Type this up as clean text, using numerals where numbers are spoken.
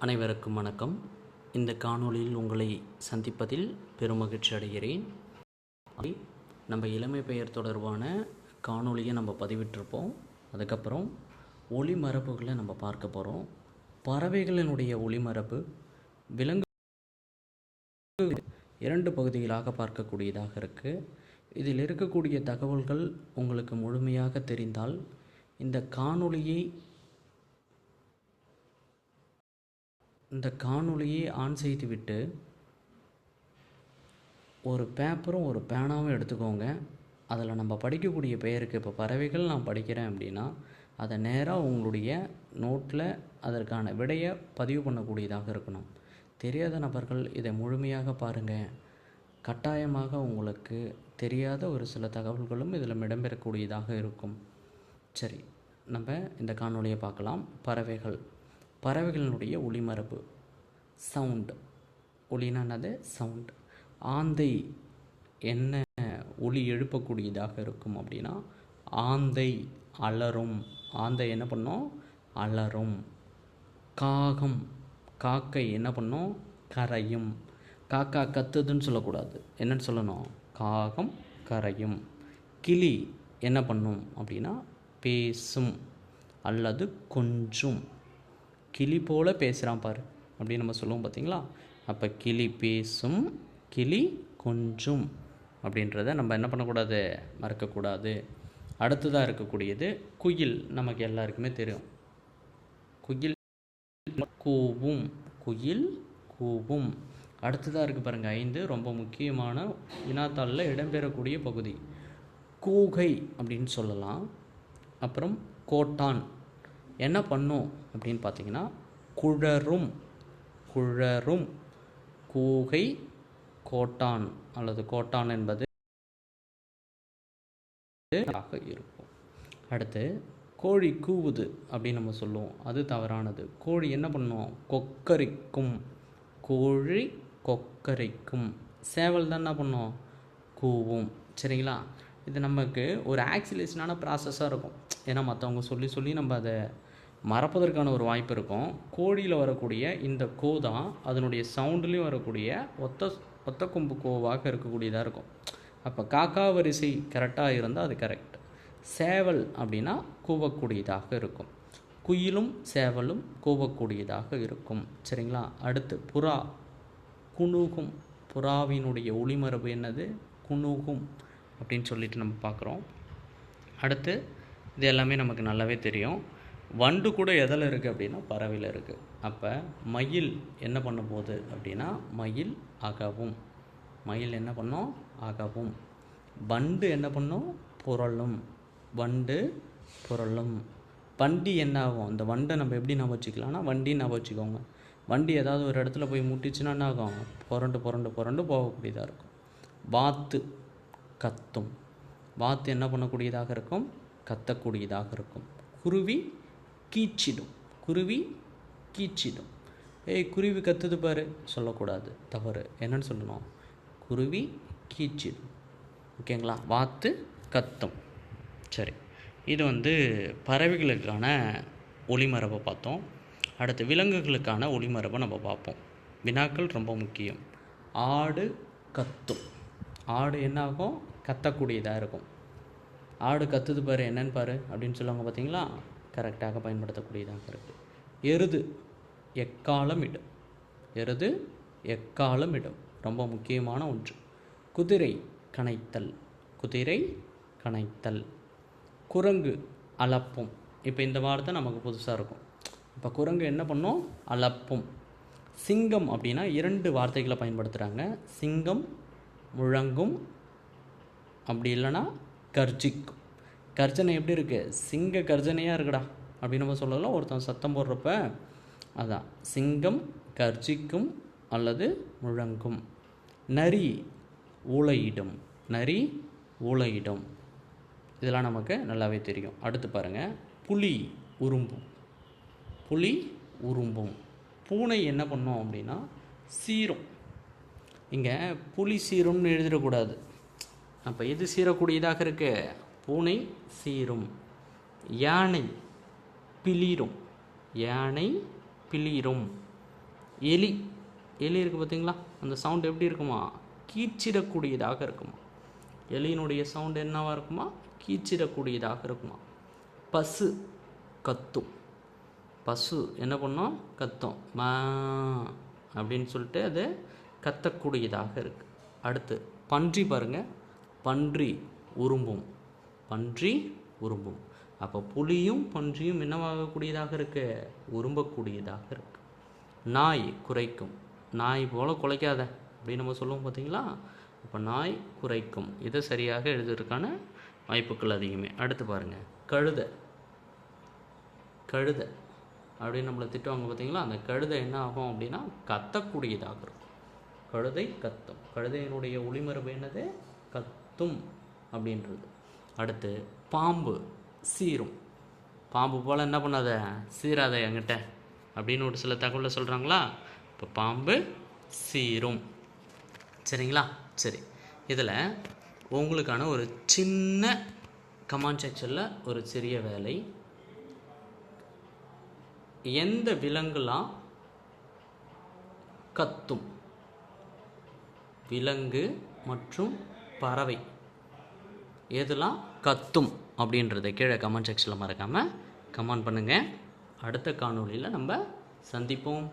அனைவருக்கும் வணக்கம். இந்த காணொளியில் உங்களை சந்திப்பதில் பெருமகிழ்ச்சி அடைகிறேன். நம்ம இளமை பெயர் தொடர்பான காணொளியை நம்ம பதிவிட்டிருப்போம். அதுக்கப்புறம் ஒளிமரபுகளை நம்ம பார்க்க போகிறோம். பறவைகளினுடைய ஒளிமரபு விலங்கு 2 பகுதிகளாக பார்க்கக்கூடியதாக இருக்குது. இதில் இருக்கக்கூடிய தகவல்கள் உங்களுக்கு முழுமையாக தெரிந்தால் இந்த காணொளியை ஆன் செய்துவிட்டு ஒரு பேப்பரும் ஒரு பேனாவும் எடுத்துக்கோங்க. அதில் நம்ம படிக்கக்கூடிய பெயருக்கு இப்போ பறவைகள் நான் படிக்கிறேன் அப்படின்னா அதை நேராக உங்களுடைய நோட்டில் அதற்கான விடையை பதிவு பண்ணக்கூடியதாக இருக்கணும். தெரியாத நபர்கள் இதை முழுமையாக பாருங்கள். கட்டாயமாக உங்களுக்கு தெரியாத ஒரு சில தகவல்களும் இதில் இடம்பெறக்கூடியதாக இருக்கும். சரி, நம்ம இந்த காணொளியை பார்க்கலாம். பறவைகளினுடைய ஒளிமரபு சவுண்டு. ஒளினானது சவுண்டு. ஆந்தை என்ன ஒளி எழுப்பக்கூடியதாக இருக்கும் அப்படின்னா ஆந்தை அலறும். ஆந்தை என்ன பண்ணும்? அலறும். காக்கை என்ன பண்ணும்? கரையும். காக்கா கத்துதுன்னு சொல்லக்கூடாது. என்னன்னு சொல்லணும்? காகம் கரையும். கிளி என்ன பண்ணும் அப்படின்னா பேசும் அல்லது கொஞ்சும். கிளி போல் பேசுகிறான் பாரு அப்படின்னு நம்ம சொல்லுவோம் பார்த்தீங்களா? அப்போ கிளி பேசும், கிளி கொஞ்சும் அப்படின்றத நம்ம என்ன பண்ணக்கூடாது? மறக்கக்கூடாது. அடுத்ததாக இருக்கக்கூடியது குயில். நமக்கு எல்லாருக்குமே தெரியும். குயில் கூவும். குயில் கூவும். அடுத்ததாக இருக்குது பாருங்கள் 5, ரொம்ப முக்கியமான வினாத்தாளில் இடம்பெறக்கூடிய பகுதி. கூகை அப்படின்னு சொல்லலாம். அப்புறம் கோட்டான் என்ன பண்ணும் அப்படின்னு பார்த்தீங்கன்னா குழறும். கூகை, கோட்டான் அல்லது கோட்டான் என்பது இருக்கும். அடுத்து கோழி கூவுது அப்படின்னு நம்ம சொல்லுவோம். அது தவறானது. கோழி என்ன பண்ணும்? கொக்கரிக்கும். கோழி கொக்கரிக்கும். சேவல் தான் என்ன பண்ணும்? கூவும். சரிங்களா? இது நமக்கு ஒரு ஆக்சிலேஷனான ப்ராசஸாக இருக்கும். ஏன்னா மற்றவங்க சொல்லி நம்ம அதை மறப்பதற்கான ஒரு வாய்ப்பு இருக்கும். கோழியில் வரக்கூடிய இந்த கோ தான் அதனுடைய சவுண்டுலேயும் வரக்கூடிய ஒத்த கொம்பு கோவாக இருக்கக்கூடியதாக இருக்கும். அப்போ காக்கா வரிசை கரெக்டாக இருந்தால் அது கரெக்ட். சேவல் அப்படின்னா கூவக்கூடியதாக இருக்கும். குயிலும் சேவலும் கூவக்கூடியதாக இருக்கும். சரிங்களா? அடுத்து புறா குணுகும். புறாவினுடைய ஒளிமரபு என்னது? குணுகும் அப்படின்னு சொல்லிட்டு நம்ம பார்க்குறோம். அடுத்து இது எல்லாமே நமக்கு நல்லாவே தெரியும். வண்டு கூட எதில் இருக்குது அப்படின்னா பறவையில் இருக்குது. அப்போ மயில் என்ன பண்ண போகுது அப்படின்னா மயில் அகவும். மயில் என்ன பண்ணும்? அகவும். வண்டு என்ன பண்ணும்? புரளும். வண்டு புரளும். வண்டி என்ன ஆகும்? அந்த வண்டை நம்ம எப்படி ஞாபகம் வச்சுக்கலாம்னா வண்டின்னு ஞாபகம் வச்சுக்கோங்க. வண்டி ஏதாவது ஒரு இடத்துல போய் முட்டிச்சுன்னா என்ன ஆகும்? புரண்டு போகக்கூடியதாக இருக்கும். வாத்து கத்தும். வாத்து என்ன பண்ணக்கூடியதாக இருக்கும்? கத்தக்கூடியதாக இருக்கும். குருவி கீச்சிடும். குருவி கத்துது பாரு சொல்லக்கூடாது, தவறு. என்னன்னு சொல்லணும்? குருவி கீச்சிடும். ஓகேங்களா? வாத்து கத்தும். சரி, இது பறவைகளுக்கான ஒளிமரபை பார்த்தோம். அடுத்து விலங்குகளுக்கான ஒளிமரபை நம்ம பார்ப்போம். வினாக்கள் ரொம்ப முக்கியம். ஆடு கத்தும். ஆடு என்ன ஆகும்? கத்தக்கூடியதாக இருக்கும். ஆடு கத்துது பாரு, என்னன்னு பாரு அப்படின்னு சொல்லுவாங்க பார்த்தீங்களா? கரெக்டாக பயன்படுத்தக்கூடியதாக இருக்குது. எருது எக்காலம் இடும். ரொம்ப முக்கியமான ஒன்று. குதிரை கனைத்தல். குரங்கு அலப்பும். இப்போ இந்த வார்த்தை நமக்கு புதுசாக இருக்கும். இப்போ குரங்கு என்ன பண்ணும்? அலப்பும். சிங்கம் அப்படின்னா 2 வார்த்தைகளை பயன்படுத்துகிறாங்க. சிங்கம் முழங்கும், அப்படி இல்லைன்னா கர்ஜிக்கும். கர்ஜனை எப்படி இருக்குது? சிங்க கர்ஜனையாக இருக்குடா அப்படின்னு நம்ம சொல்லலாம். ஒருத்தன் சத்தம் போடுறப்ப அதான் சிங்கம் கர்ஜிக்கும் அல்லது முழங்கும். நரி ஊளையிடும். இதெல்லாம் நமக்கு நல்லாவே தெரியும். அடுத்து பாருங்கள், புலி உரும்பும். பூனை என்ன பண்ணும் அப்படின்னா சீரும். இங்கே புலி சீரும்னு எழுதிடக்கூடாது. அப்போ எது சீரக்கூடியதாக இருக்கு? பூனை சீரும். யானை பிளிரும். எலி எலி இருக்குது பார்த்தீங்களா, அந்த சவுண்ட் எப்படி இருக்குமா, கீச்சிடக்கூடியதாக இருக்குமா. எலியினுடைய சவுண்டு என்னவாக இருக்குமா, கீச்சிடக்கூடியதாக இருக்குமா. பசு கத்தும், பசு என்ன பண்ணோம், கத்தும், மா அப்படின்னு சொல்லிட்டு அது கத்தக்கூடியதாக இருக்குது. அடுத்து பன்றி பாருங்கள், பன்றி உரும்பும், பன்றி உரும்பும். அப்போ புலியும் பன்றியும் என்னவாகக்கூடியதாக இருக்கு, உரும்பக்கூடியதாக இருக்கு. நாய் குரைக்கும், நாய் போல் குலைக்காத அப்படின்னு நம்ம சொல்லுவோம் பார்த்தீங்களா. அப்போ நாய் குரைக்கும், இதை சரியாக எழுதுறதுக்கான வாய்ப்புகள் அதிகமே. அடுத்து பாருங்கள், கழுதை, கழுதை அப்படின்னு நம்மளை திட்டுவாங்க பார்த்தீங்களா, அந்த கழுதை என்ன ஆகும் அப்படின்னா கத்தக்கூடியதாக இருக்கும். கழுதை கத்தும், கழுதையினுடைய ஒளிமரபு என்னது, கத்தும் அப்படின்றது. அடுத்து பாம்பு சீரும், பாம்பு போல் என்ன பண்ணாத, சீராத என்கிட்ட அப்படின்னு ஒரு சில தகவலை சொல்கிறாங்களா. இப்போ பாம்பு சீரும். சரிங்களா, சரி. இதில் உங்களுக்கான ஒரு சின்ன கமெண்ட் செக்ஷனில் ஒரு சிறிய வேலை, எந்த விலங்குலாம் கத்தும், விலங்கு மற்றும் பறவை எதெல்லாம் கத்தும் அப்படின்றத கீழே கமெண்ட் செக்ஷனில் மறக்காமல் கமெண்ட் பண்ணுங்கள். அடுத்த காணொளியில் நம்ம சந்திப்போம்.